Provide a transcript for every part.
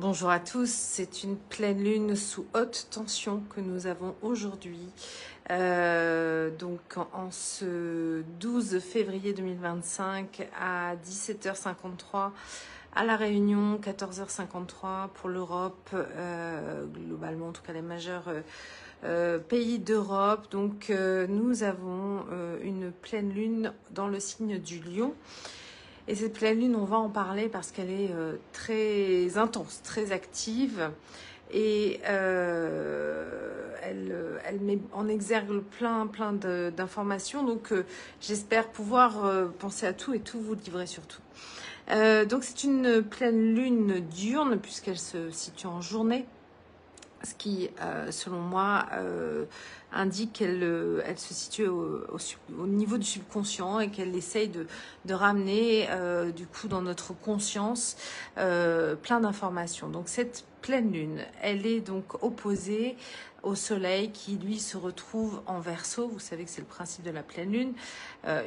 Bonjour à tous, c'est une pleine lune sous haute tension que nous avons aujourd'hui. Donc en ce 12 février 2025 à 17h53 à La Réunion, 14h53 pour l'Europe, globalement en tout cas les majeurs pays d'Europe. Donc nous avons une pleine lune dans le signe du Lion. Et cette pleine lune, on va en parler parce qu'elle est très intense, très active. Et elle met en exergue plein d'informations. Donc j'espère pouvoir penser à tout et tout vous livrer surtout. Donc c'est une pleine lune diurne puisqu'elle se situe en journée. Ce qui, selon moi, indique qu'elle elle se situe au niveau du subconscient et qu'elle essaye de ramener, du coup, dans notre conscience, plein d'informations. Donc, cette pleine lune, elle est donc opposée au soleil qui, lui, se retrouve en Verseau. Vous savez que c'est le principe de la pleine lune,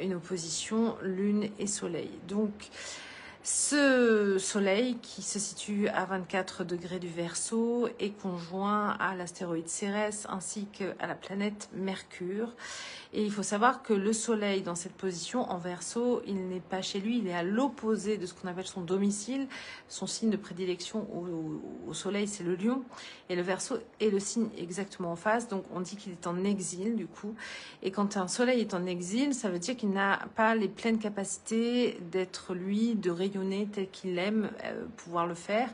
une opposition lune et soleil. Donc, ce soleil qui se situe à 24 degrés du Verseau est conjoint à l'astéroïde Cérès ainsi qu'à la planète Mercure. Et il faut savoir que le soleil dans cette position en Verseau, il n'est pas chez lui, il est à l'opposé de ce qu'on appelle son domicile. Son signe de prédilection au soleil, c'est le Lion. Et le Verseau est le signe exactement en face. Donc on dit qu'il est en exil du coup. Et quand un soleil est en exil, ça veut dire qu'il n'a pas les pleines capacités d'être lui, de rayonner tel qu'il aime pouvoir le faire.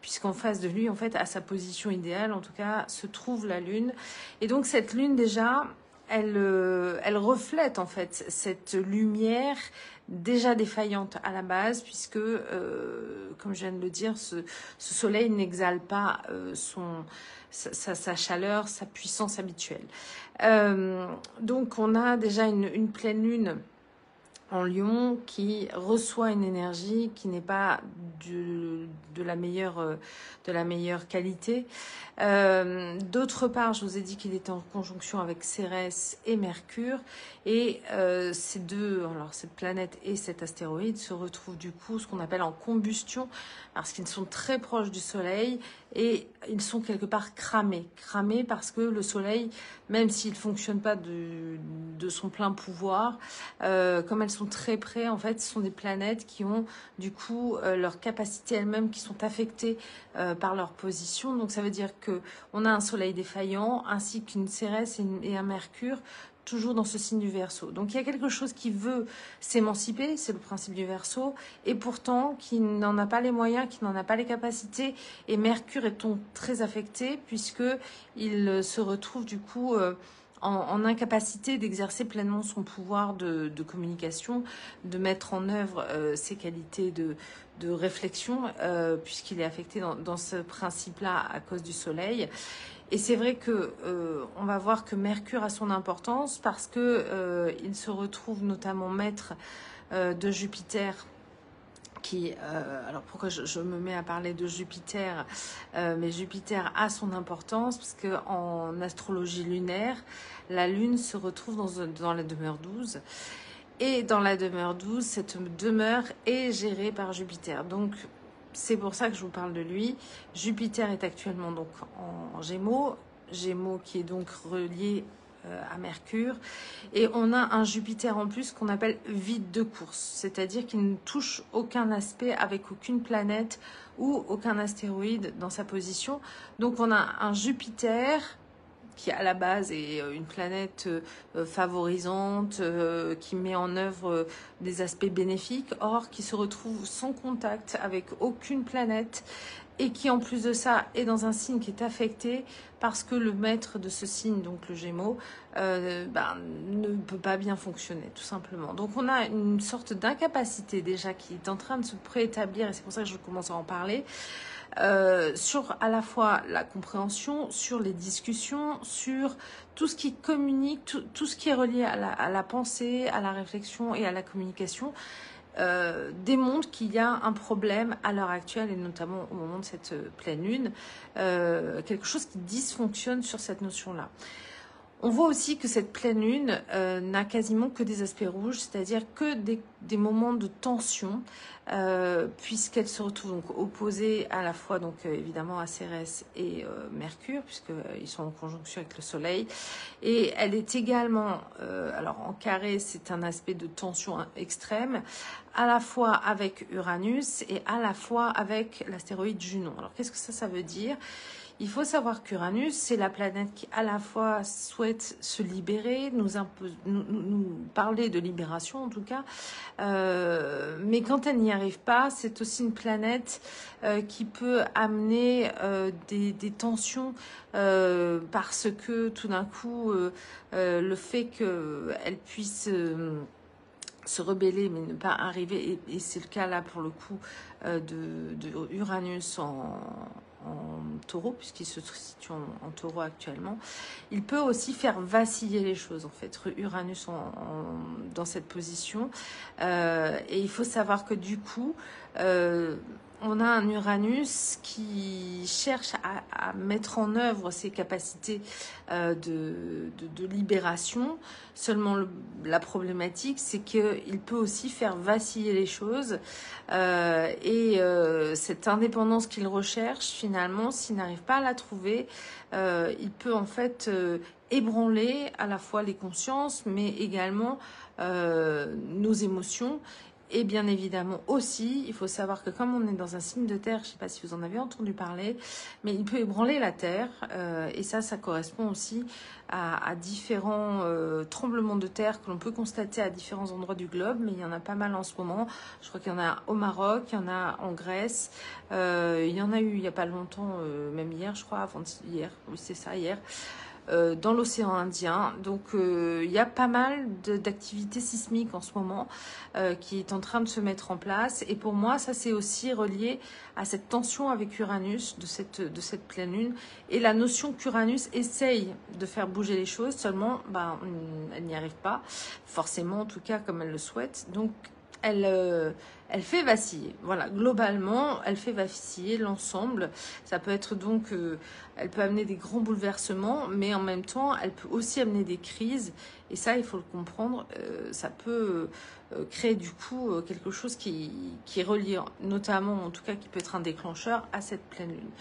Puisqu'en face de lui, en fait, à sa position idéale, en tout cas, se trouve la Lune. Et donc cette Lune déjà, elle reflète en fait cette lumière déjà défaillante à la base, puisque, comme je viens de le dire, ce soleil n'exhale pas sa chaleur, sa puissance habituelle. Donc on a déjà une pleine lune en Lion qui reçoit une énergie qui n'est pas de la meilleure qualité. D'autre part, je vous ai dit qu'il était en conjonction avec Cérès et Mercure. Et ces deux, alors cette planète et cet astéroïde se retrouvent du coup ce qu'on appelle en combustion parce qu'ils sont très proches du Soleil et ils sont quelque part cramés. Cramés parce que le Soleil, même s'il ne fonctionne pas de son plein pouvoir, comme elles sont très près, en fait, ce sont des planètes qui ont du coup leurs capacités elles-mêmes qui sont affectées par leur position. Donc ça veut dire que on a un Soleil défaillant ainsi qu'une Cérès et un Mercure toujours dans ce signe du Verseau. Donc il y a quelque chose qui veut s'émanciper, c'est le principe du Verseau, et pourtant qui n'en a pas les moyens, qui n'en a pas les capacités. Et Mercure est donc très affecté puisque il se retrouve du coup en incapacité d'exercer pleinement son pouvoir de communication, de mettre en œuvre ses qualités de réflexion, puisqu'il est affecté dans ce principe-là à cause du Soleil. Et c'est vrai que on va voir que Mercure a son importance parce que il se retrouve notamment maître de Jupiter. Alors pourquoi je me mets à parler de Jupiter, mais Jupiter a son importance parce que en astrologie lunaire, la Lune se retrouve dans la demeure 12. Et dans la demeure 12, cette demeure est gérée par Jupiter. Donc c'est pour ça que je vous parle de lui. Jupiter est actuellement donc en Gémeaux, Gémeaux qui est donc relié à Mercure. Et on a un Jupiter en plus qu'on appelle vide de course, c'est-à-dire qu'il ne touche aucun aspect avec aucune planète ou aucun astéroïde dans sa position. Donc on a un Jupiter qui à la base est une planète favorisante, qui met en œuvre des aspects bénéfiques, or qui se retrouve sans contact avec aucune planète et qui en plus de ça est dans un signe qui est affecté parce que le maître de ce signe, donc le Gémeaux, ne peut pas bien fonctionner tout simplement. Donc on a une sorte d'incapacité déjà qui est en train de se préétablir et c'est pour ça que je commence à en parler. Sur à la fois la compréhension, sur les discussions, sur tout ce qui communique, tout ce qui est relié à la pensée, à la réflexion et à la communication, démontre qu'il y a un problème à l'heure actuelle et notamment au moment de cette pleine lune, quelque chose qui dysfonctionne sur cette notion-là. On voit aussi que cette pleine lune n'a quasiment que des aspects rouges, c'est-à-dire que des moments de tension, puisqu'elle se retrouve donc opposée à la fois donc évidemment à Cérès et Mercure, puisqu'ils sont en conjonction avec le Soleil. Et elle est également, alors en carré, c'est un aspect de tension extrême, à la fois avec Uranus et à la fois avec l'astéroïde Junon. Alors qu'est-ce que ça veut dire? Il faut savoir qu'Uranus, c'est la planète qui à la fois souhaite se libérer, nous parler de libération en tout cas, mais quand elle n'y arrive pas, c'est aussi une planète qui peut amener des tensions parce que tout d'un coup, le fait qu'elle puisse se rebeller mais ne pas arriver, et c'est le cas là pour le coup de Uranus en taureau, puisqu'il se situe en taureau actuellement, il peut aussi faire vaciller les choses, en fait, Uranus dans cette position. Et il faut savoir que du coup, on a un Uranus qui cherche à mettre en œuvre ses capacités de libération. Seulement, la problématique, c'est qu'il peut aussi faire vaciller les choses. Cette indépendance qu'il recherche, finalement, s'il n'arrive pas à la trouver, il peut en fait ébranler à la fois les consciences, mais également nos émotions. Et bien évidemment aussi, il faut savoir que comme on est dans un signe de terre, je ne sais pas si vous en avez entendu parler, mais il peut ébranler la terre. Et ça correspond aussi à différents tremblements de terre que l'on peut constater à différents endroits du globe. Mais il y en a pas mal en ce moment. Je crois qu'il y en a au Maroc, il y en a en Grèce. Il y en a eu il n'y a pas longtemps, même hier, je crois, avant-hier. Oui, c'est ça, hier. Dans l'océan Indien. Donc il y a pas mal d'activités sismiques en ce moment qui est en train de se mettre en place. Et pour moi, ça c'est aussi relié à cette tension avec Uranus de cette pleine lune. Et la notion qu'Uranus essaye de faire bouger les choses, seulement elle n'y arrive pas, forcément en tout cas comme elle le souhaite. Donc elle fait vaciller. Voilà, globalement, elle fait vaciller l'ensemble. Ça peut être donc, elle peut amener des grands bouleversements, mais en même temps, elle peut aussi amener des crises. Et ça, il faut le comprendre. Ça peut créer du coup quelque chose qui est relié, notamment, en tout cas, qui peut être un déclencheur à cette pleine lune.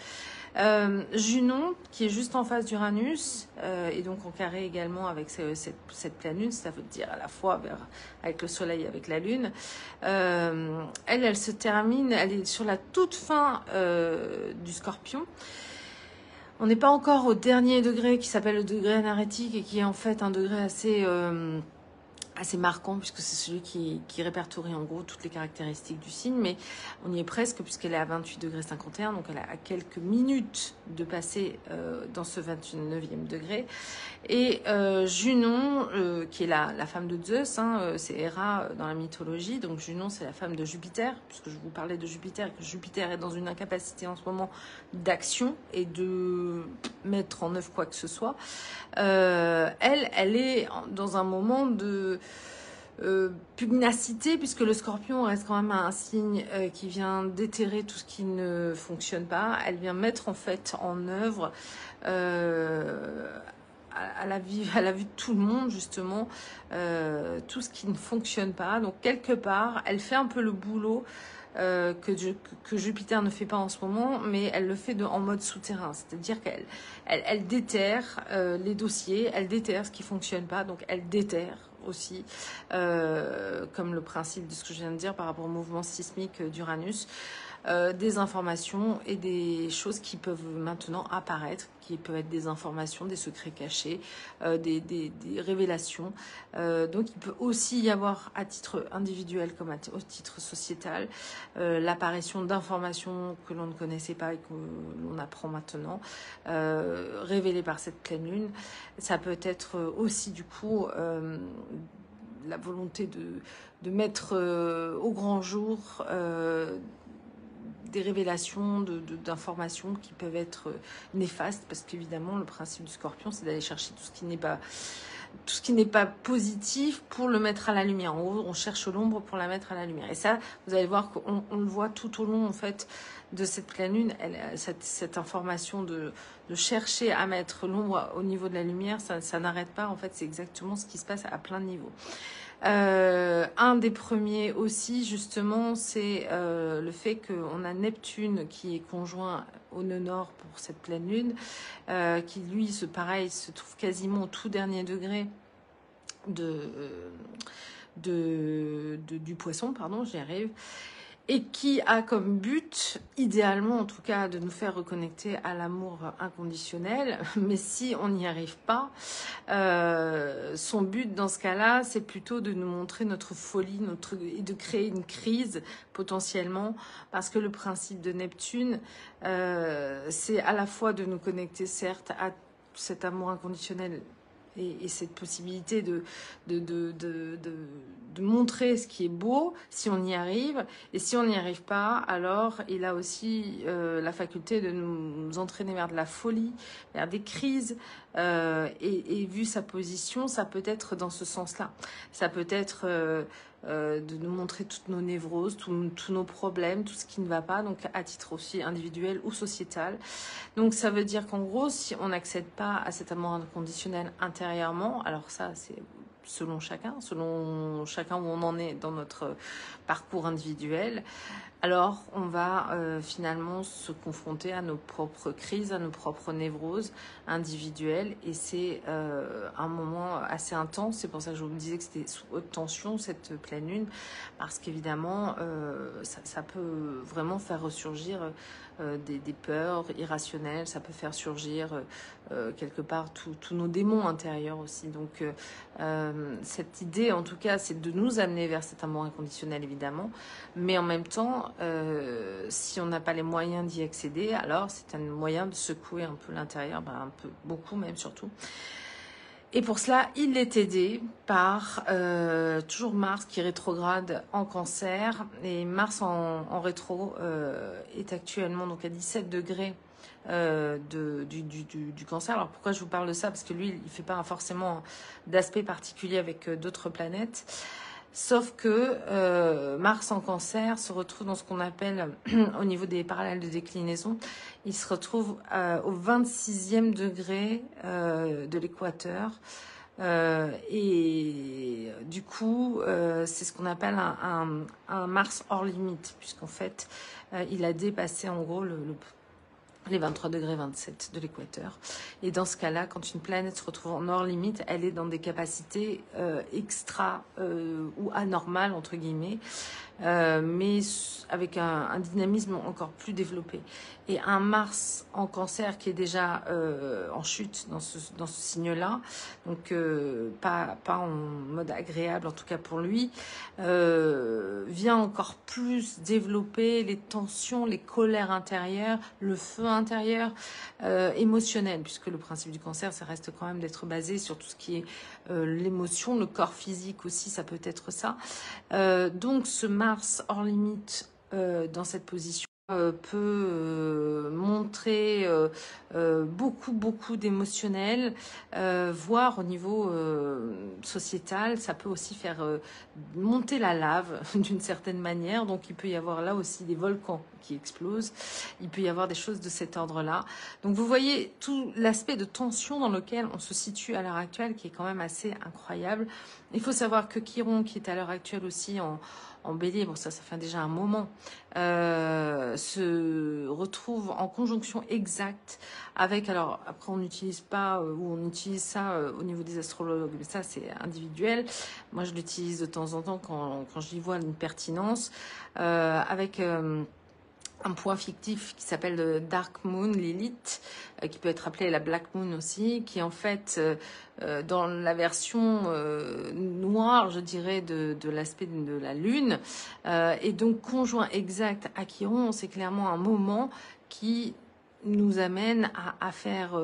Junon, qui est juste en face d'Uranus, et donc en carré également avec cette pleine lune, ça veut dire à la fois avec le soleil et avec la lune. Elle se termine, elle est sur la toute fin du Scorpion. On n'est pas encore au dernier degré qui s'appelle le degré anarétique et qui est en fait un degré assez marquant puisque c'est celui qui répertorie en gros toutes les caractéristiques du signe, mais on y est presque puisqu'elle est à 28 degrés 51, donc elle a à quelques minutes de passer dans ce 29e degré. Et Junon, qui est la femme de Zeus, c'est Héra dans la mythologie, donc Junon c'est la femme de Jupiter, puisque je vous parlais de Jupiter, et que Jupiter est dans une incapacité en ce moment d'action et de mettre en œuvre quoi que ce soit. Elle est dans un moment de pugnacité, puisque le Scorpion reste quand même un signe qui vient déterrer tout ce qui ne fonctionne pas. Elle vient mettre en fait en œuvre à la vue de tout le monde justement tout ce qui ne fonctionne pas. Donc quelque part, elle fait un peu le boulot que Jupiter ne fait pas en ce moment, mais elle le fait en mode souterrain. C'est-à-dire qu'elle déterre les dossiers, elle déterre ce qui fonctionne pas, donc elle déterre aussi, comme le principe de ce que je viens de dire par rapport au mouvement sismique d'Uranus, des informations et des choses qui peuvent maintenant apparaître, qui peuvent être des informations, des secrets cachés, des révélations. Donc il peut aussi y avoir à titre individuel comme au titre sociétal l'apparition d'informations que l'on ne connaissait pas et que l'on apprend maintenant, révélées par cette pleine lune. Ça peut être aussi du coup la volonté de mettre au grand jour des révélations d'informations qui peuvent être néfastes, parce qu'évidemment, le principe du Scorpion, c'est d'aller chercher tout ce qui n'est pas positif pour le mettre à la lumière. En gros, on cherche l'ombre pour la mettre à la lumière. Et ça, vous allez voir qu'on le voit tout au long, en fait, de cette pleine lune. Cette information de chercher à mettre l'ombre au niveau de la lumière, ça n'arrête pas. En fait, c'est exactement ce qui se passe à plein de niveaux. Un des premiers aussi, justement, c'est le fait qu'on a Neptune qui est conjoint au nœud nord pour cette pleine lune, qui lui, pareil, se trouve quasiment au tout dernier degré du poisson, pardon, j'y arrive, et qui a comme but, idéalement en tout cas, de nous faire reconnecter à l'amour inconditionnel. Mais si on n'y arrive pas, son but dans ce cas-là, c'est plutôt de nous montrer notre folie, et de créer une crise potentiellement, parce que le principe de Neptune, c'est à la fois de nous connecter, certes, à cet amour inconditionnel et cette possibilité de montrer ce qui est beau, si on y arrive. Et si on n'y arrive pas, alors il a aussi la faculté de nous entraîner vers de la folie, vers des crises. Et vu sa position, ça peut être dans ce sens-là. Ça peut être de nous montrer toutes nos névroses, tous nos problèmes, tout ce qui ne va pas, donc à titre aussi individuel ou sociétal. Donc ça veut dire qu'en gros, si on n'accède pas à cet amour inconditionnel intérieurement, alors ça c'est selon chacun où on en est dans notre parcours individuel, alors on va finalement se confronter à nos propres crises, à nos propres névroses individuelles, et c'est un moment assez intense. C'est pour ça que je vous disais que c'était sous haute tension cette pleine lune, parce qu'évidemment ça peut vraiment faire ressurgir des peurs irrationnelles, ça peut faire surgir quelque part tous nos démons intérieurs aussi. Donc cette idée, en tout cas, c'est de nous amener vers cet amour inconditionnel, évidemment, mais en même temps, si on n'a pas les moyens d'y accéder, alors c'est un moyen de secouer un peu l'intérieur, un peu, beaucoup même surtout. Et pour cela, il est aidé par toujours Mars qui rétrograde en Cancer. Et Mars en rétro est actuellement donc à 17 degrés du Cancer. Alors pourquoi je vous parle de ça? Parce que lui, il ne fait pas forcément d'aspect particulier avec d'autres planètes. Sauf que Mars en Cancer se retrouve dans ce qu'on appelle, au niveau des parallèles de déclinaison, il se retrouve au 26e degré de l'équateur. Et du coup, c'est ce qu'on appelle un Mars hors limite, puisqu'en fait, il a dépassé en gros les 23 degrés 27 de l'équateur. Et dans ce cas-là, quand une planète se retrouve en hors limite, elle est dans des capacités extra ou anormales, entre guillemets, mais avec un dynamisme encore plus développé. Et un Mars en Cancer qui est déjà en chute dans ce signe-là, donc pas en mode agréable, en tout cas pour lui, vient encore plus développer les tensions, les colères intérieures, le feu intérieur, émotionnel, puisque le principe du Cancer, ça reste quand même d'être basé sur tout ce qui est l'émotion, le corps physique aussi, ça peut être ça. Donc ce Mars hors limite dans cette position peut montrer beaucoup d'émotionnel, voire au niveau sociétal, ça peut aussi faire monter la lave d'une certaine manière. Donc il peut y avoir là aussi des volcans qui explosent, il peut y avoir des choses de cet ordre-là. Donc vous voyez tout l'aspect de tension dans lequel on se situe à l'heure actuelle, qui est quand même assez incroyable. Il faut savoir que Chiron, qui est à l'heure actuelle aussi en Bélier, bon ça fait déjà un moment, se retrouve en conjonction exacte avec, alors après on n'utilise pas, ou on utilise ça au niveau des astrologues, mais ça c'est individuel. Moi je l'utilise de temps en temps quand j'y vois une pertinence, avec un point fictif qui s'appelle le Dark Moon, Lilith, qui peut être appelée la Black Moon aussi, qui en fait, dans la version noire, je dirais, de l'aspect de la Lune, et donc conjoint exact à Chiron, c'est clairement un moment qui nous amène à faire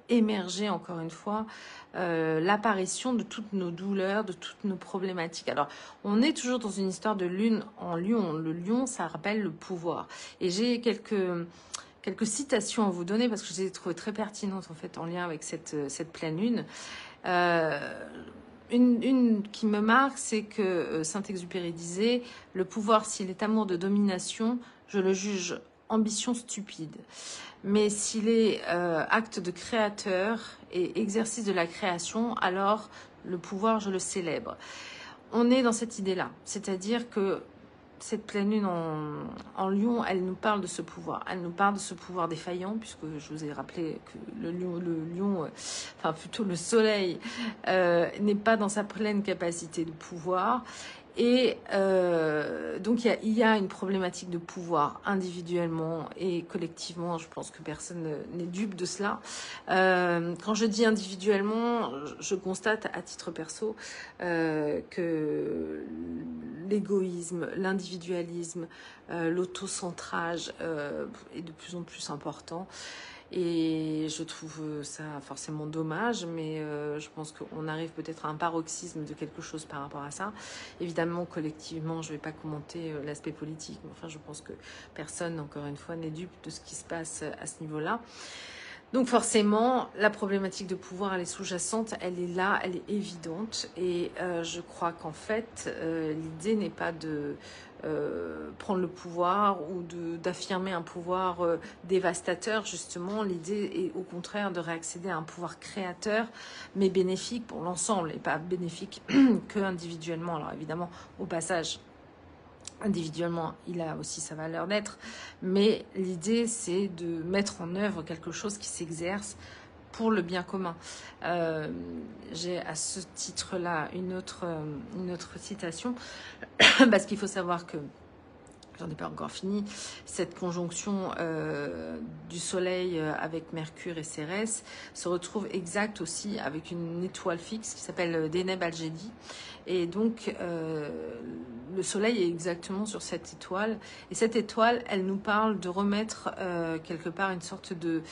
émerger encore une fois l'apparition de toutes nos douleurs, de toutes nos problématiques. Alors, on est toujours dans une histoire de lune en lion. Le lion, ça rappelle le pouvoir. Et j'ai quelques citations à vous donner parce que je les ai trouvées très pertinentes en fait en lien avec cette pleine lune. Une qui me marque, c'est que Saint-Exupéry disait « Le pouvoir, s'il est amour de domination, je le juge ambition stupide. Mais s'il est acte de créateur et exercice de la création, alors le pouvoir, je le célèbre. » On est dans cette idée-là. C'est-à-dire que cette pleine lune en lion, elle nous parle de ce pouvoir. Elle nous parle de ce pouvoir défaillant, puisque je vous ai rappelé que le lion enfin plutôt le soleil, n'est pas dans sa pleine capacité de pouvoir. Et donc il y a une problématique de pouvoir individuellement et collectivement. Je pense que personne n'est dupe de cela. Quand je dis individuellement, je constate à titre perso que l'égoïsme, l'individualisme, l'autocentrage est de plus en plus important. Et je trouve ça forcément dommage, mais je pense qu'on arrive peut-être à un paroxysme de quelque chose par rapport à ça. Évidemment, collectivement, je ne vais pas commenter l'aspect politique, mais enfin, je pense que personne, encore une fois, n'est dupe de ce qui se passe à ce niveau-là. Donc forcément, la problématique de pouvoir, elle est sous-jacente, elle est là, elle est évidente. Et je crois qu'en fait, l'idée n'est pas de prendre le pouvoir ou d'affirmer un pouvoir dévastateur, justement. L'idée est au contraire de réaccéder à un pouvoir créateur, mais bénéfique pour l'ensemble et pas bénéfique que individuellement. Alors évidemment, au passage, individuellement, il a aussi sa valeur d'être, mais l'idée, c'est de mettre en œuvre quelque chose qui s'exerce pour le bien commun. J'ai à ce titre-là une autre citation, parce qu'il faut savoir que j'en ai pas encore fini, cette conjonction du Soleil avec Mercure et Cérès se retrouve exacte aussi avec une étoile fixe qui s'appelle Deneb Algédi. Et donc, le Soleil est exactement sur cette étoile. Et cette étoile, elle nous parle de remettre quelque part une sorte de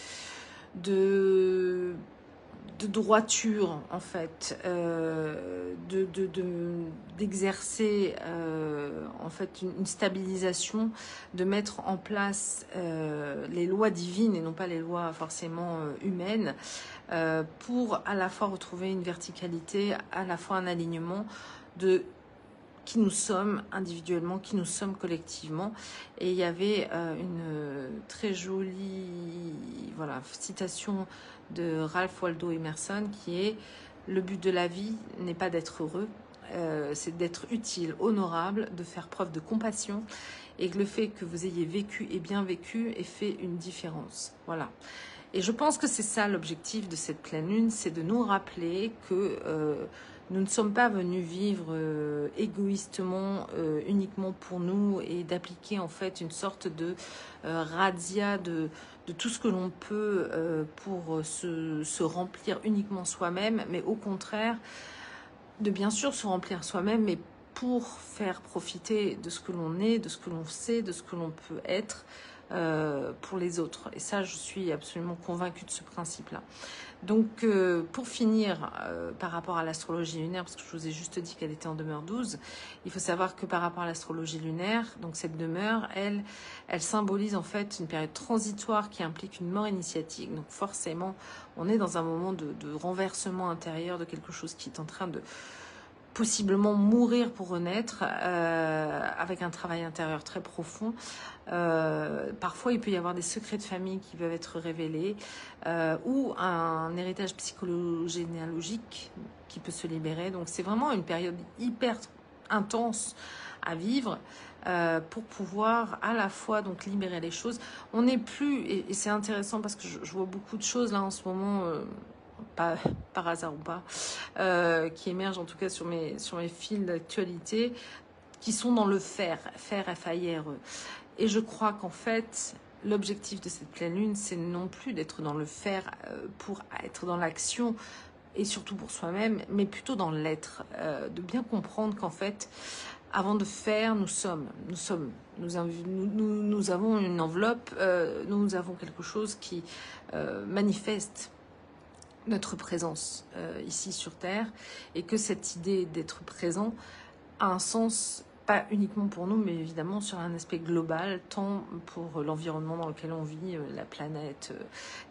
droiture, en fait, d'exercer en fait une stabilisation, de mettre en place les lois divines et non pas les lois forcément humaines, pour à la fois retrouver une verticalité, à la fois un alignement de qui nous sommes individuellement, qui nous sommes collectivement. Et il y avait une très jolie citation de Ralph Waldo Emerson qui est « Le but de la vie n'est pas d'être heureux, c'est d'être utile, honorable, de faire preuve de compassion et que le fait que vous ayez vécu et bien vécu ait fait une différence. » Voilà. Et je pense que c'est ça l'objectif de cette pleine lune, c'est de nous rappeler que nous ne sommes pas venus vivre égoïstement, uniquement pour nous, et d'appliquer en fait une sorte de razzia de tout ce que l'on peut pour se remplir uniquement soi-même, mais au contraire, de bien sûr se remplir soi-même, mais pour faire profiter de ce que l'on est, de ce que l'on sait, de ce que l'on peut être pour les autres. Et ça, je suis absolument convaincue de ce principe-là. Donc, pour finir, par rapport à l'astrologie lunaire, parce que je vous ai juste dit qu'elle était en demeure 12, il faut savoir que par rapport à l'astrologie lunaire, donc cette demeure, elle symbolise en fait une période transitoire qui implique une mort initiatique. Donc forcément, on est dans un moment de renversement intérieur de quelque chose qui est en train de possiblement mourir pour renaître, avec un travail intérieur très profond. Parfois, il peut y avoir des secrets de famille qui peuvent être révélés, ou un héritage psychogénéalogique qui peut se libérer. Donc, c'est vraiment une période hyper intense à vivre pour pouvoir à la fois donc libérer les choses. On n'est plus, et c'est intéressant parce que je vois beaucoup de choses là en ce moment, pas par hasard ou pas, qui émergent en tout cas sur mes fils d'actualité, qui sont dans le faire, F-A-I-R-E. Et je crois qu'en fait, l'objectif de cette pleine lune, c'est non plus d'être dans le faire pour être dans l'action, et surtout pour soi-même, mais plutôt dans l'être, de bien comprendre qu'en fait, avant de faire, nous avons une enveloppe, nous avons quelque chose qui manifeste notre présence ici sur Terre, et que cette idée d'être présent a un sens pas uniquement pour nous, mais évidemment sur un aspect global, tant pour l'environnement dans lequel on vit, la planète,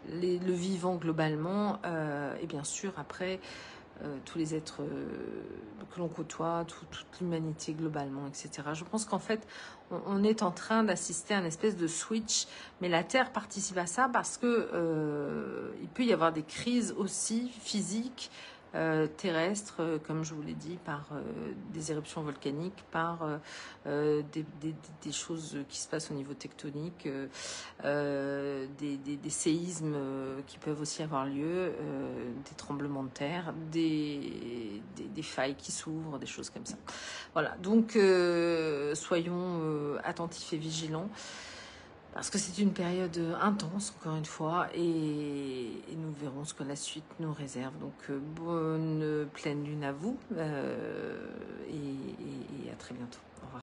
le vivant globalement, et bien sûr après tous les êtres que l'on côtoie, toute l'humanité globalement, etc. Je pense qu'en fait, on est en train d'assister à une espèce de switch, mais la Terre participe à ça parce que il peut y avoir des crises aussi physiques, terrestres, comme je vous l'ai dit, par des éruptions volcaniques, par des choses qui se passent au niveau tectonique, des séismes qui peuvent aussi avoir lieu, des tremblements de terre, des failles qui s'ouvrent, des choses comme ça. Voilà, donc soyons attentifs et vigilants, parce que c'est une période intense, encore une fois, et nous verrons ce que la suite nous réserve. Donc bonne pleine lune à vous, et à très bientôt. Au revoir.